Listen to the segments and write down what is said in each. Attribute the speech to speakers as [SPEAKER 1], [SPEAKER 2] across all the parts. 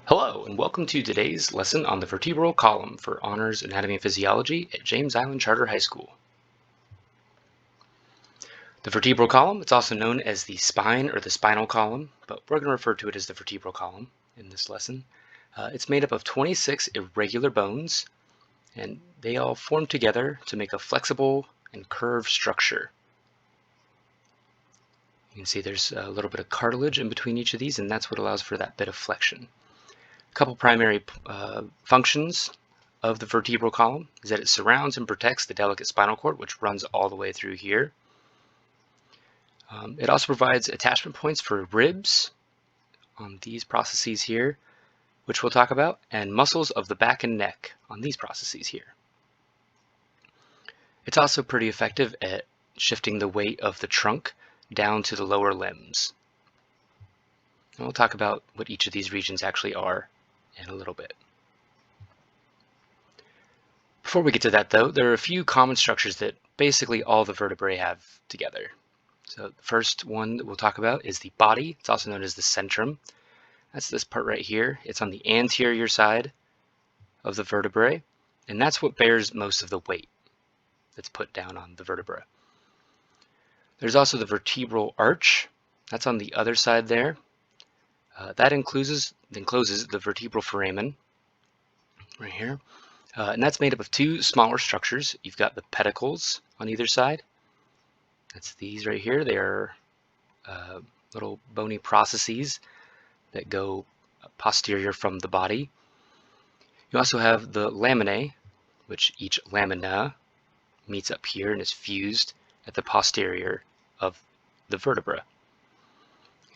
[SPEAKER 1] Hello, and welcome to today's lesson on the vertebral column for Honors Anatomy and Physiology at James Island Charter High School. The vertebral column, it's also known as the spine or the spinal column, but we're going to refer to it as the vertebral column in this lesson. It's made up of 26 irregular bones, and they all form together to make a flexible and curved structure. You can see there's a little bit of cartilage in between each of these, and that's what allows for that bit of flexion. A couple primary functions of the vertebral column is that it surrounds and protects the delicate spinal cord, which runs all the way through here. It also provides attachment points for ribs on these processes here, which we'll talk about, and muscles of the back and neck on these processes here. It's also pretty effective at shifting the weight of the trunk down to the lower limbs. And we'll talk about what each of these regions actually are in a little bit. Before we get to that though, there are a few common structures that basically all the vertebrae have together. So the first one that we'll talk about is the body. It's also known as the centrum. That's this part right here. It's on the anterior side of the vertebrae, and that's what bears most of the weight that's put down on the vertebra. There's also the vertebral arch. That's on the other side there. That encloses the vertebral foramen right here. And that's made up of two smaller structures. You've got the pedicles on either side. That's these right here. They are little bony processes that go posterior from the body. You also have the laminae, which each lamina meets up here and is fused at the posterior of the vertebra.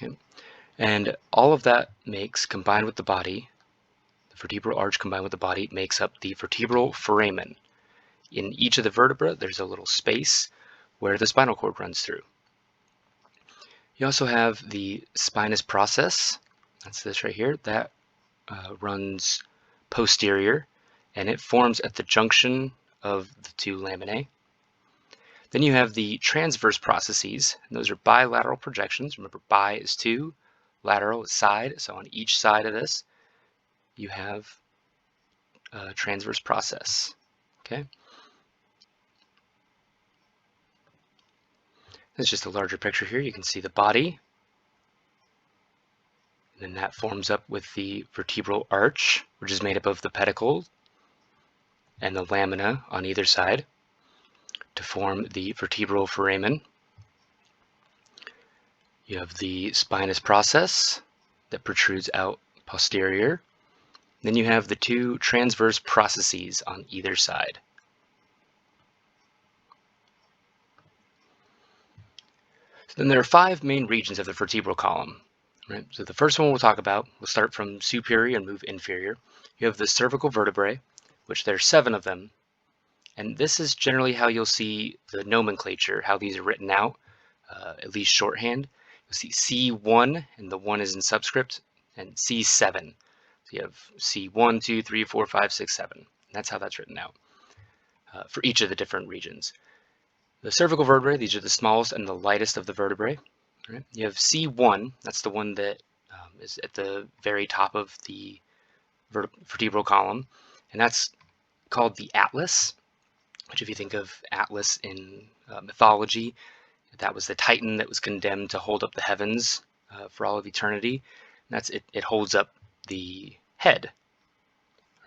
[SPEAKER 1] Okay. And all of that combined with the body, the vertebral arch combined with the body, makes up the vertebral foramen. In each of the vertebrae, there's a little space where the spinal cord runs through. You also have the spinous process. That's this right here. That runs posterior, and it forms at the junction of the two laminae. Then you have the transverse processes, and those are bilateral projections. Remember, bi is two, lateral is side, so on each side of this, you have a transverse process, okay? This is just a larger picture here. You can see the body, and then that forms up with the vertebral arch, which is made up of the pedicle and the lamina on either side to form the vertebral foramen. You have the spinous process that protrudes out posterior. Then you have the two transverse processes on either side. So then there are five main regions of the vertebral column. Right? So the first one we'll talk about, we'll start from superior and move inferior. You have the cervical vertebrae, which there are 7 of them. And this is generally how you'll see the nomenclature, how these are written out, at least shorthand. You'll see C1, and the 1 is in subscript, and C7. So you have C1, 2, 3, 4, 5, 6, 7. And that's how that's written out for each of the different regions. The cervical vertebrae, these are the smallest and the lightest of the vertebrae. Right? You have C1, that's the one that is at the very top of the vertebral column, and that's called the atlas, which if you think of Atlas in mythology, that was the titan that was condemned to hold up the heavens for all of eternity. And that's it holds up the head,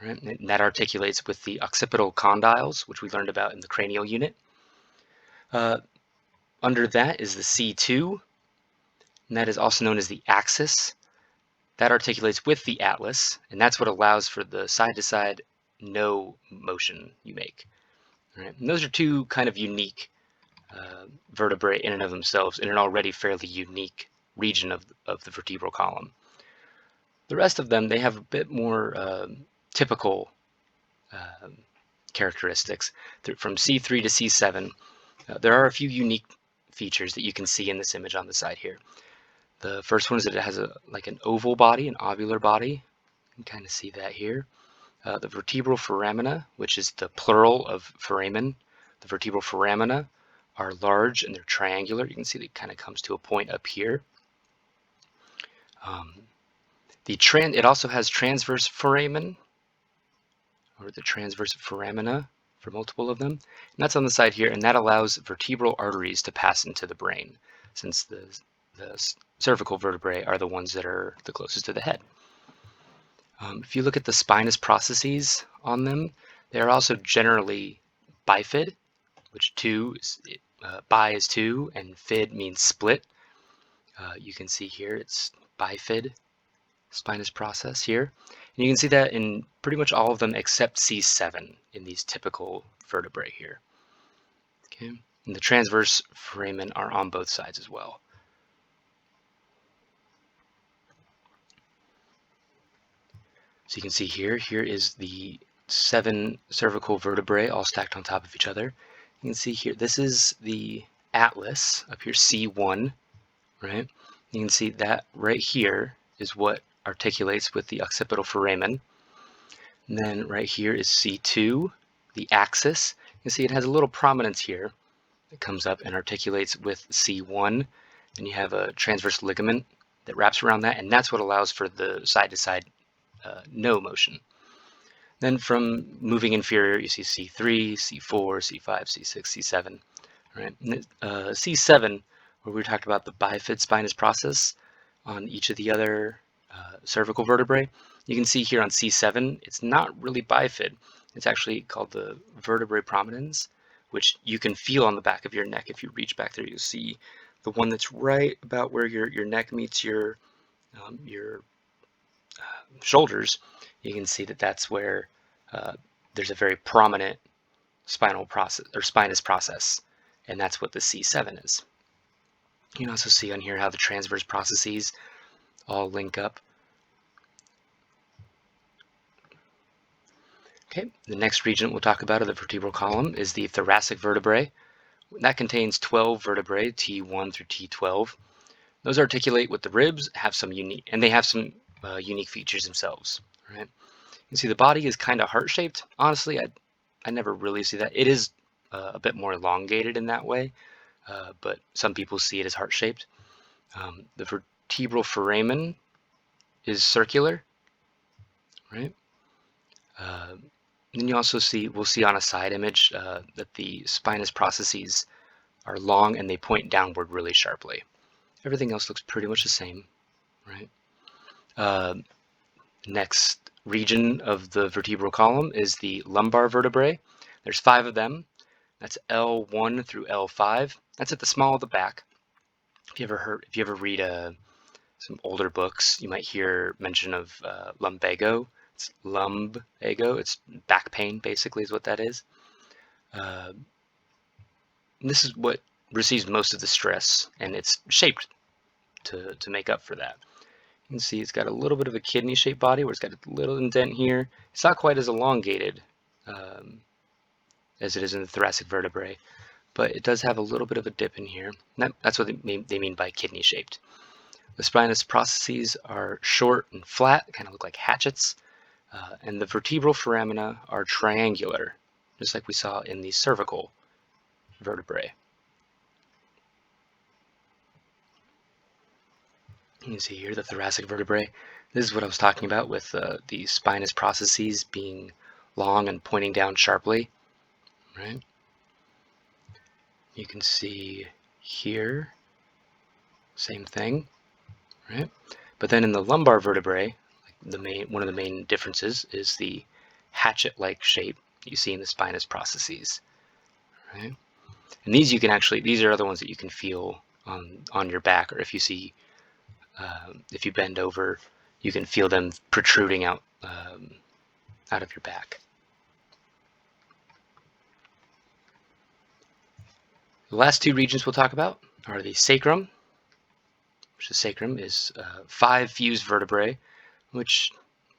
[SPEAKER 1] right? And that articulates with the occipital condyles, which we learned about in the cranial unit. Under that is the C2, and that is also known as the axis. That articulates with the atlas, and that's what allows for the side-to-side no motion you make. Right? And those are two kind of unique vertebrae in and of themselves in an already fairly unique region of the vertebral column. The rest of them, they have a bit more typical characteristics. From C3 to C7, there are a few unique features that you can see in this image on the side here. The first one is that it has like an oval body, an ovular body. You can kind of see that here. The vertebral foramina, which is the plural of foramen. The vertebral foramina are large and they're triangular. You can see that it kind of comes to a point up here. It also has transverse foramen, or the transverse foramina for multiple of them. And that's on the side here, and that allows vertebral arteries to pass into the brain, since the cervical vertebrae are the ones that are the closest to the head. If you look at the spinous processes on them, they are also generally bifid, which bi is two, and fid means split. You can see here it's bifid spinous process here. And you can see that in pretty much all of them except C7 in these typical vertebrae here. Okay, and the transverse foramen are on both sides as well. So you can see here is the 7 cervical vertebrae all stacked on top of each other. You can see here, this is the atlas up here, C1, right? You can see that right here is what articulates with the occipital foramen. And then right here is C2, the axis. You can see it has a little prominence here that comes up and articulates with C1. And you have a transverse ligament that wraps around that, and that's what allows for the side-to-side no motion. Then from moving inferior, you see C3, C4, C5, C6, C7. Right? And C7, where we talked about the bifid spinous process on each of the other cervical vertebrae, you can see here on C7, it's not really bifid. It's actually called the vertebrae prominens, which you can feel on the back of your neck. If you reach back there, you'll see the one that's right about where your neck meets your shoulders. You can see that that's where there's a very prominent spinal process or spinous process, and that's what the C7 is. You can also see on here how the transverse processes all link up. Okay, the next region we'll talk about of the vertebral column is the thoracic vertebrae. That contains 12 vertebrae, T1 through T12. Those articulate with the ribs, have some unique features themselves. Right? You can see the body is kind of heart-shaped. Honestly, I never really see that. It is a bit more elongated in that way, but some people see it as heart-shaped. The vertebral foramen is circular, right? Then you also we'll see on a side image that the spinous processes are long and they point downward really sharply. Everything else looks pretty much the same, right? Next region of the vertebral column is the lumbar vertebrae. There's 5 of them. That's L1 through L5. That's at the small of the back. If you ever read some older books, you might hear mention of lumbago. It's lumbago. It's back pain, basically, is what that is. This is what receives most of the stress, and it's shaped to make up for that. You can see it's got a little bit of a kidney-shaped body where it's got a little indent here. It's not quite as elongated as it is in the thoracic vertebrae, but it does have a little bit of a dip in here. That's what they mean by kidney-shaped. The spinous processes are short and flat, kind of look like hatchets, and the vertebral foramina are triangular, just like we saw in the cervical vertebrae. You can see here the thoracic vertebrae. This is what I was talking about with the spinous processes being long and pointing down sharply, right? You can see here, same thing, right? But then in the lumbar vertebrae, one of the main differences is the hatchet-like shape you see in the spinous processes, right? And these are other ones that you can feel on your back, or if you see, if you bend over, you can feel them protruding out of your back. The last 2 regions we'll talk about are the sacrum, which the sacrum is 5 fused vertebrae, which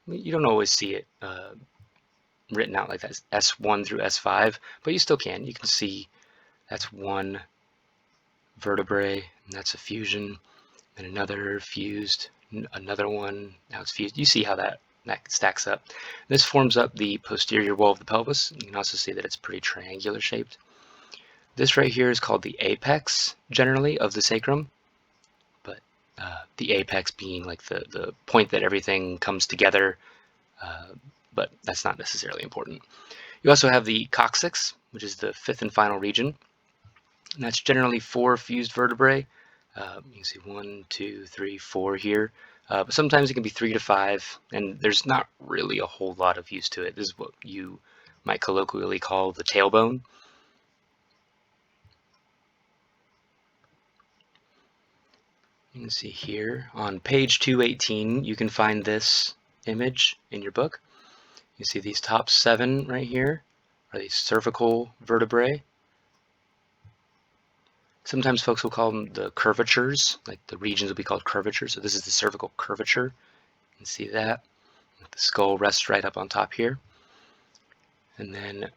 [SPEAKER 1] you don't always see it written out like that, S1 through S5, but you still can. You can see that's 1 vertebrae, and that's a fusion, and another fused, another one, now it's fused. You see how that stacks up. This forms up the posterior wall of the pelvis. You can also see that it's pretty triangular shaped. This right here is called the apex, generally, of the sacrum, but the apex being like the point that everything comes together, but that's not necessarily important. You also have the coccyx, which is the fifth and final region, and that's generally 4 fused vertebrae. You can see 1, 2, 3, 4 here, but sometimes it can be 3 to 5, and there's not really a whole lot of use to it. This is what you might colloquially call the tailbone. You can see here on page 218, you can find this image in your book. You see these top 7 right here are these cervical vertebrae. Sometimes folks will call them the curvatures, like the regions will be called curvatures. So this is the cervical curvature. You can see that. The skull rests right up on top here. And then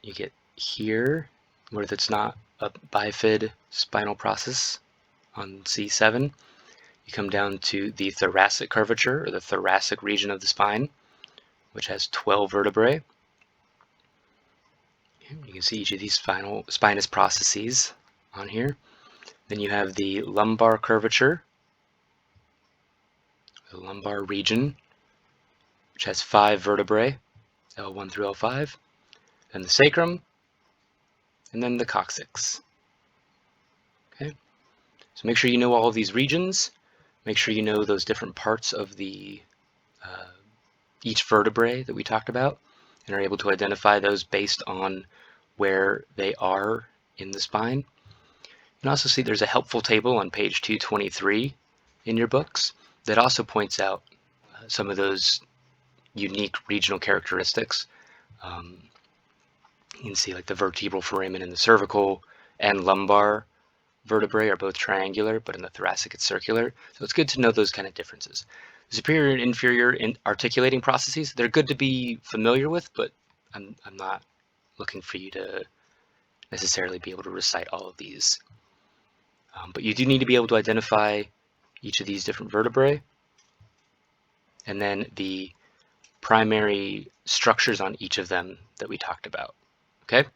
[SPEAKER 1] you get here, where that's not a bifid spinal process on C7. You come down to the thoracic curvature, or the thoracic region of the spine, which has 12 vertebrae. You can see each of these spinous processes on here. Then you have the lumbar curvature, the lumbar region, which has 5 vertebrae, L1 through L5, then the sacrum, and then the coccyx. Okay, so make sure you know all of these regions. Make sure you know those different parts of the each vertebrae that we talked about, and are able to identify those based on where they are in the spine. You can also see there's a helpful table on page 223 in your books that also points out some of those unique regional characteristics. You can see like the vertebral foramen and the cervical and lumbar vertebrae are both triangular, but in the thoracic it's circular. So it's good to know those kind of differences. Superior and inferior articulating processes, they're good to be familiar with, but I'm not looking for you to necessarily be able to recite all of these. But you do need to be able to identify each of these different vertebrae, and then the primary structures on each of them that we talked about. Okay?